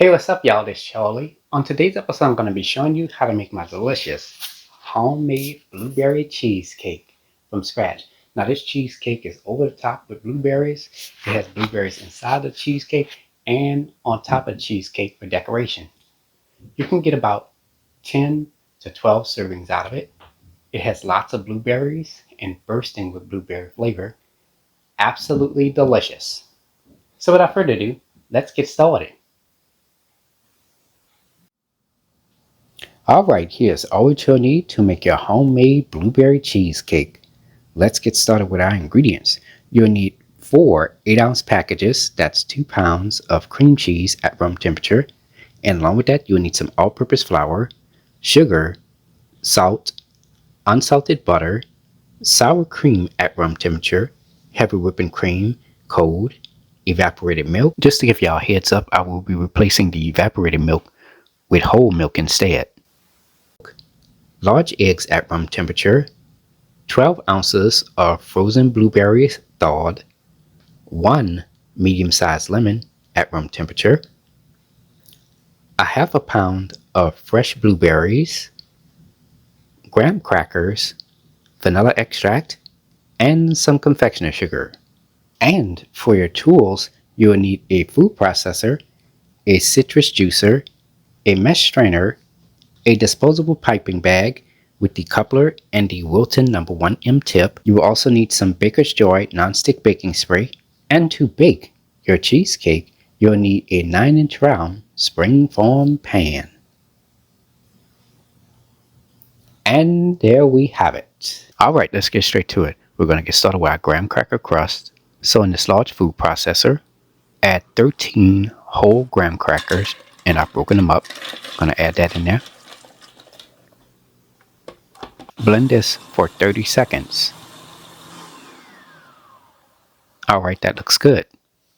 Hey, what's up, y'all? This is Charlie. On today's episode, I'm going to be showing you how to make my delicious homemade blueberry cheesecake from scratch. Now, this cheesecake is over the top with blueberries. It has blueberries inside the cheesecake and on top of the cheesecake for decoration. You can get about 10 to 12 servings out of it. It has lots of blueberries and bursting with blueberry flavor. Absolutely delicious. So, without further ado, let's get started. Alright, here's all you'll need to make your homemade blueberry cheesecake. Let's get started with our ingredients. You'll need 4 8-ounce packages, that's 2 pounds of cream cheese at room temperature, and along with that you'll need some all-purpose flour, sugar, salt, unsalted butter, sour cream at room temperature, heavy whipping cream, cold, evaporated milk. Just to give y'all a heads up, I will be replacing the evaporated milk with whole milk instead. Large eggs at room temperature, 12 ounces of frozen blueberries thawed, 1 medium-sized lemon at room temperature, a half a pound of fresh blueberries, graham crackers, vanilla extract, and some confectioner sugar. And for your tools, you will need a food processor, a citrus juicer, a mesh strainer, a disposable piping bag with the coupler and the Wilton No. 1M tip. You will also need some Baker's Joy nonstick baking spray. And to bake your cheesecake, you'll need a 9-inch round spring-form pan. And there we have it. Alright, let's get straight to it. We're going to get started with our graham cracker crust. So in this large food processor, add 13 whole graham crackers, and I've broken them up. I'm going to add that in there. Blend this for 30 seconds. Alright, that looks good.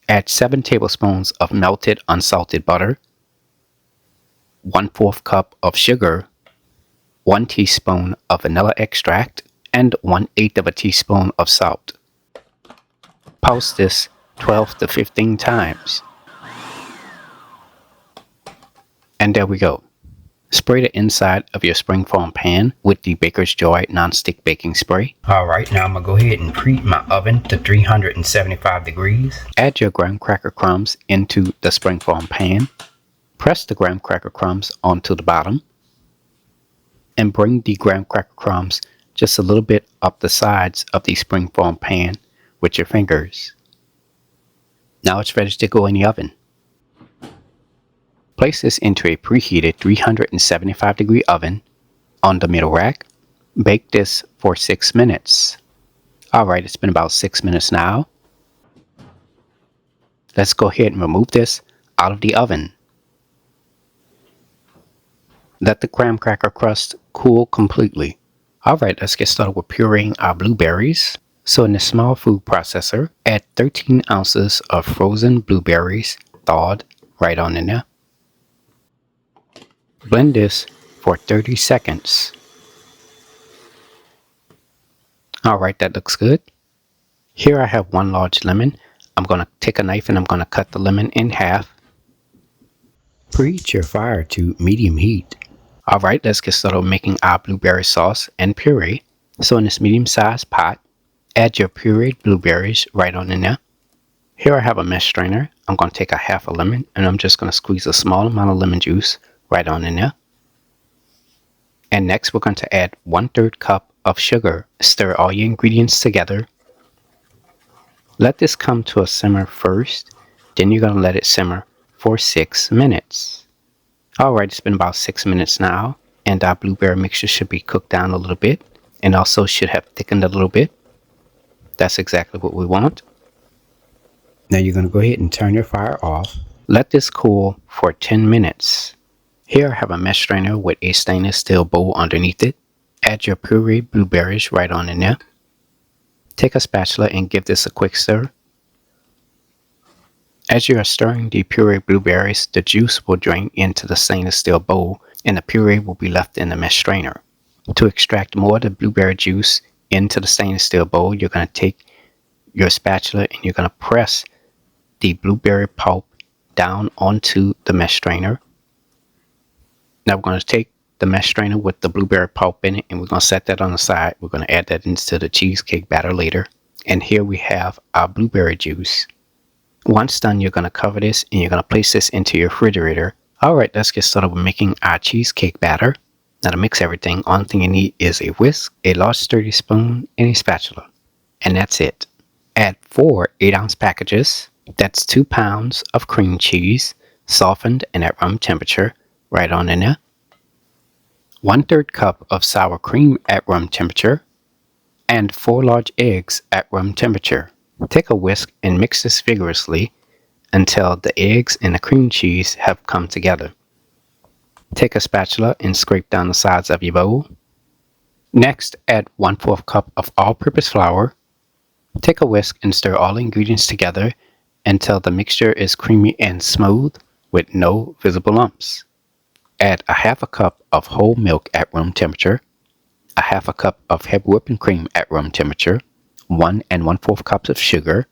Add 7 tablespoons of melted unsalted butter, 1/4 cup of sugar, 1 teaspoon of vanilla extract, and 1/8 of a teaspoon of salt. Pulse this 12 to 15 times. And there we go. Spray the inside of your springform pan with the Baker's Joy nonstick baking spray. Alright, now I'm going to go ahead and preheat my oven to 375 degrees. Add your graham cracker crumbs into the springform pan. Press the graham cracker crumbs onto the bottom. And bring the graham cracker crumbs just a little bit up the sides of the springform pan with your fingers. Now it's ready to go in the oven. Place this into a preheated 375 degree oven on the middle rack. Bake this for 6 minutes. Alright, it's been about 6 minutes now. Let's go ahead and remove this out of the oven. Let the graham cracker crust cool completely. Alright, let's get started with pureeing our blueberries. So in this small food processor, add 13 ounces of frozen blueberries thawed right on in there. Blend this for 30 seconds. Alright, that looks good. Here I have 1 large lemon. I'm going to take a knife and I'm going to cut the lemon in half. Preheat your fire to medium heat. Alright, let's get started making our blueberry sauce and puree. So in this medium-sized pot, add your pureed blueberries right on in there. Here I have a mesh strainer. I'm going to take a half a lemon and I'm just going to squeeze a small amount of lemon juice right on in there. And next we're going to add 1/3 cup of sugar. Stir all your ingredients together. Let this come to a simmer first. Then you're going to let it simmer for 6 minutes. Alright, it's been about 6 minutes now. And our blueberry mixture should be cooked down a little bit. And also should have thickened a little bit. That's exactly what we want. Now you're going to go ahead and turn your fire off. Let this cool for 10 minutes. Here I have a mesh strainer with a stainless steel bowl underneath it. Add your pureed blueberries right on in there. Take a spatula and give this a quick stir. As you are stirring the pureed blueberries, the juice will drain into the stainless steel bowl and the puree will be left in the mesh strainer. To extract more of the blueberry juice into the stainless steel bowl, you're going to take your spatula and you're going to press the blueberry pulp down onto the mesh strainer. Now we're going to take the mesh strainer with the blueberry pulp in it, and we're going to set that on the side. We're going to add that into the cheesecake batter later. And here we have our blueberry juice. Once done, you're going to cover this and you're going to place this into your refrigerator. Alright, let's get started with making our cheesecake batter. Now to mix everything, only thing you need is a whisk, a large sturdy spoon, and a spatula. And that's it. Add 4 8-ounce packages. That's 2 pounds of cream cheese, softened and at room temperature, right on in there. 1/3 cup of sour cream at room temperature, and 4 large eggs at room temperature. Take a whisk and mix this vigorously until the eggs and the cream cheese have come together. Take a spatula and scrape down the sides of your bowl. Next, add 1/4 cup of all-purpose flour. Take a whisk and stir all the ingredients together until the mixture is creamy and smooth with no visible lumps. Add 1/2 cup of whole milk at room temperature, 1/2 cup of heavy whipping cream at room temperature, 1 1/4 cups of sugar.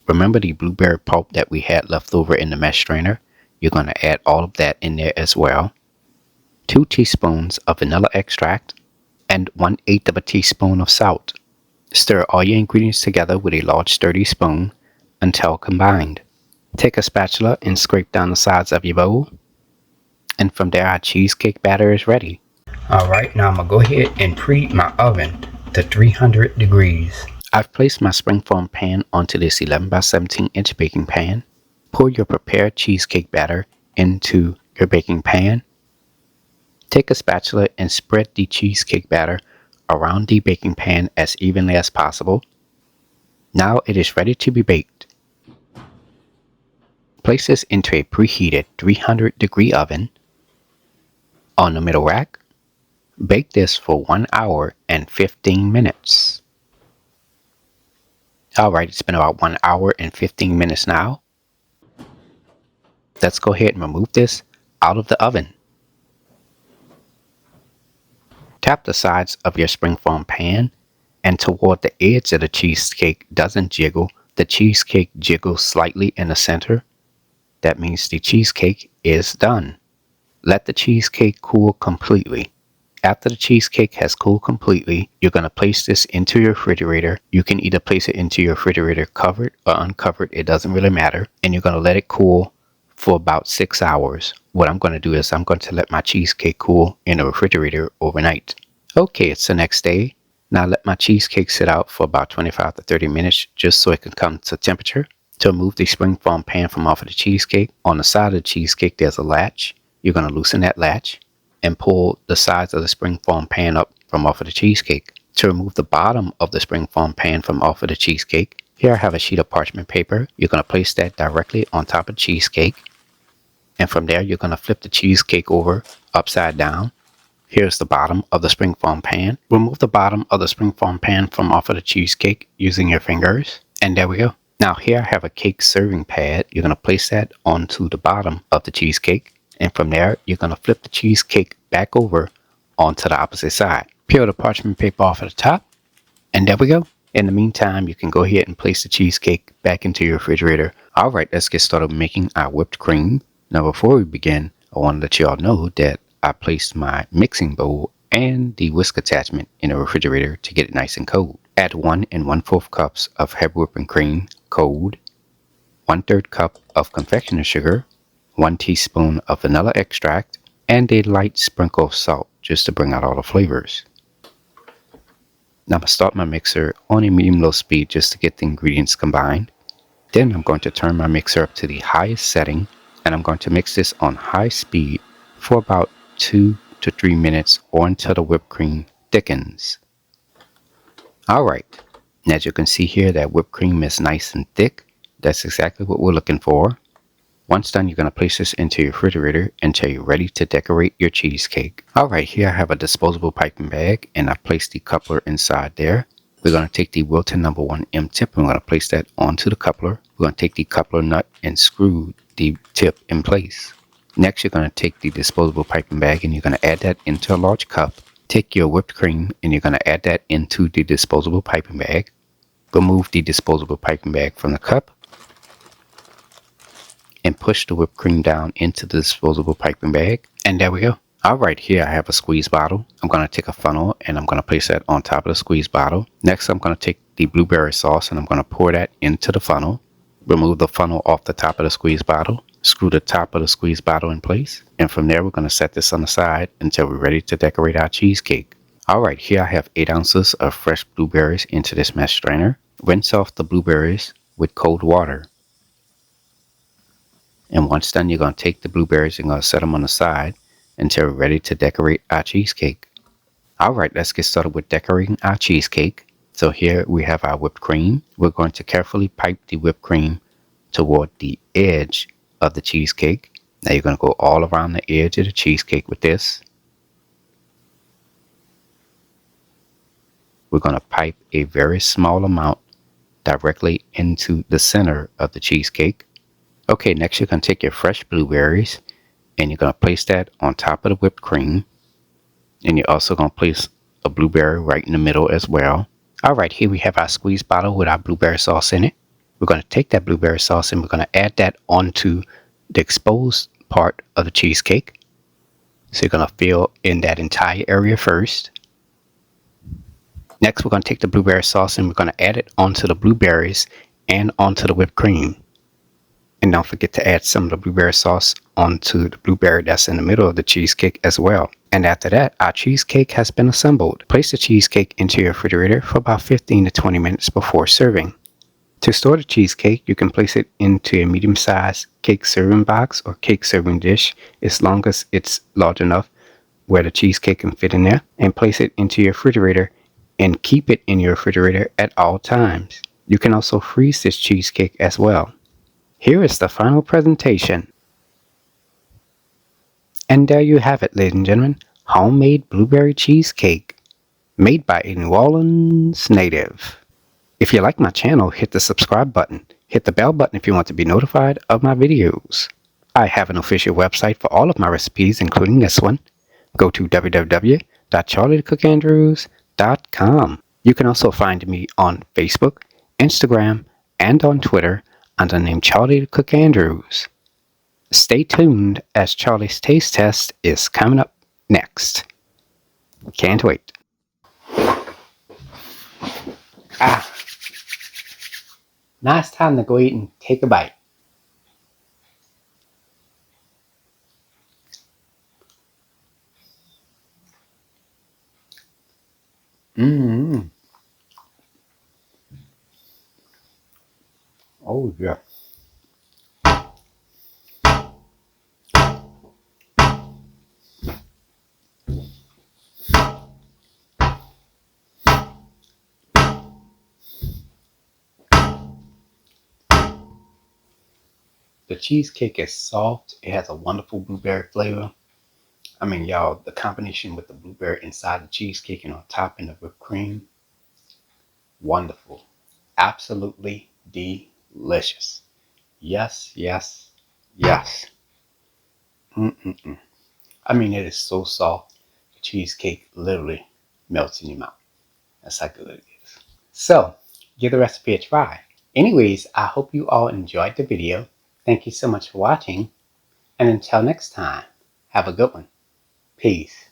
Remember the blueberry pulp that we had left over in the mesh strainer? You're going to add all of that in there as well. 2 teaspoons of vanilla extract and 1/8 of a teaspoon of salt. Stir all your ingredients together with a large sturdy spoon until combined. Take a spatula and scrape down the sides of your bowl. And from there, our cheesecake batter is ready. Alright, now I'm going to go ahead and preheat my oven to 300 degrees. I've placed my springform pan onto this 11 by 17 inch baking pan. Pour your prepared cheesecake batter into your baking pan. Take a spatula and spread the cheesecake batter around the baking pan as evenly as possible. Now it is ready to be baked. Place this into a preheated 300 degree oven on the middle rack. Bake this for 1 hour and 15 minutes. Alright, it's been about 1 hour and 15 minutes now. Let's go ahead and remove this out of the oven. Tap the sides of your springform pan, and toward the edge of the cheesecake doesn't jiggle, the cheesecake jiggles slightly in the center. That means the cheesecake is done. Let the cheesecake cool completely. After the cheesecake has cooled completely, you're going to place this into your refrigerator. You can either place it into your refrigerator covered or uncovered, it doesn't really matter. And you're going to let it cool for about 6 hours. What I'm going to do is I'm going to let my cheesecake cool in the refrigerator overnight. Okay, it's the next day. Now let my cheesecake sit out for about 25 to 30 minutes just so it can come to temperature. To remove the springform pan from off of the cheesecake, on the side of the cheesecake there's a latch. You're going to loosen that latch and pull the sides of the springform pan up from off of the cheesecake. To remove the bottom of the springform pan from off of the cheesecake, here I have a sheet of parchment paper. You're going to place that directly on top of the cheesecake. And from there, you're going to flip the cheesecake over upside down. Here's the bottom of the springform pan. Remove the bottom of the springform pan from off of the cheesecake using your fingers. And there we go. Now here I have a cake serving pad. You're going to place that onto the bottom of the cheesecake. And from there, you're going to flip the cheesecake back over onto the opposite side. Peel the parchment paper off at the top. And there we go. In the meantime, you can go ahead and place the cheesecake back into your refrigerator. Alright, let's get started making our whipped cream. Now before we begin, I want to let you all know that I placed my mixing bowl and the whisk attachment in the refrigerator to get it nice and cold. Add 1 1/4 cups of heavy whipping cream, cold. 1/3 cup of confectioner sugar. 1 teaspoon of vanilla extract, and a light sprinkle of salt just to bring out all the flavors. Now I'm going to start my mixer on a medium-low speed just to get the ingredients combined. Then I'm going to turn my mixer up to the highest setting, and I'm going to mix this on high speed for about 2 to 3 minutes or until the whipped cream thickens. Alright, and as you can see here, that whipped cream is nice and thick. That's exactly what we're looking for. Once done, you're going to place this into your refrigerator until you're ready to decorate your cheesecake. Alright, here I have a disposable piping bag, and I placed the coupler inside there. We're going to take the Wilton No. 1 M-tip and we're going to place that onto the coupler. We're going to take the coupler nut and screw the tip in place. Next, you're going to take the disposable piping bag and you're going to add that into a large cup. Take your whipped cream and you're going to add that into the disposable piping bag. Remove the disposable piping bag from the cup. and push the whipped cream down into the disposable piping bag. And there we go. Alright, here I have a squeeze bottle. I'm going to take a funnel and I'm going to place that on top of the squeeze bottle. Next, I'm going to take the blueberry sauce and I'm going to pour that into the funnel. Remove the funnel off the top of the squeeze bottle. Screw the top of the squeeze bottle in place. And from there, we're going to set this on the side until we're ready to decorate our cheesecake. Alright, here I have 8 ounces of fresh blueberries into this mesh strainer. Rinse off the blueberries with cold water. And once done, you're going to take the blueberries and going to set them on the side until we're ready to decorate our cheesecake. Alright, let's get started with decorating our cheesecake. So here we have our whipped cream. We're going to carefully pipe the whipped cream toward the edge of the cheesecake. Now you're going to go all around the edge of the cheesecake with this. We're going to pipe a very small amount directly into the center of the cheesecake. Okay, next you're going to take your fresh blueberries and you're going to place that on top of the whipped cream. And you're also going to place a blueberry right in the middle as well. Alright, here we have our squeeze bottle with our blueberry sauce in it. We're going to take that blueberry sauce and we're going to add that onto the exposed part of the cheesecake. So you're going to fill in that entire area first. Next, we're going to take the blueberry sauce and we're going to add it onto the blueberries and onto the whipped cream. And don't forget to add some of the blueberry sauce onto the blueberry that's in the middle of the cheesecake as well. And after that, our cheesecake has been assembled. Place the cheesecake into your refrigerator for about 15 to 20 minutes before serving. To store the cheesecake, you can place it into a medium-sized cake serving box or cake serving dish as long as it's large enough where the cheesecake can fit in there, and place it into your refrigerator and keep it in your refrigerator at all times. You can also freeze this cheesecake as well. Here is the final presentation. And there you have it, ladies and gentlemen, homemade blueberry cheesecake made by a New Orleans native. If you like my channel, hit the subscribe button. Hit the bell button if you want to be notified of my videos. I have an official website for all of my recipes, including this one. Go to www.charliethecookandrews.com. You can also find me on Facebook, Instagram, and on Twitter under the name Charlie the Cook Andrews. Stay tuned as Charlie's Taste Test is coming up next. Can't wait. Now it's time to go eat and take a bite. Oh yeah. The cheesecake is soft. It has a wonderful blueberry flavor. I mean, y'all, the combination with the blueberry inside the cheesecake and on top and the whipped cream, wonderful. Absolutely delicious. Yes, yes, yes. I mean, it is so soft. The cheesecake literally melts in your mouth. That's how good it is. So, give the recipe a try. Anyways, I hope you all enjoyed the video. Thank you so much for watching. And until next time, have a good one. Peace.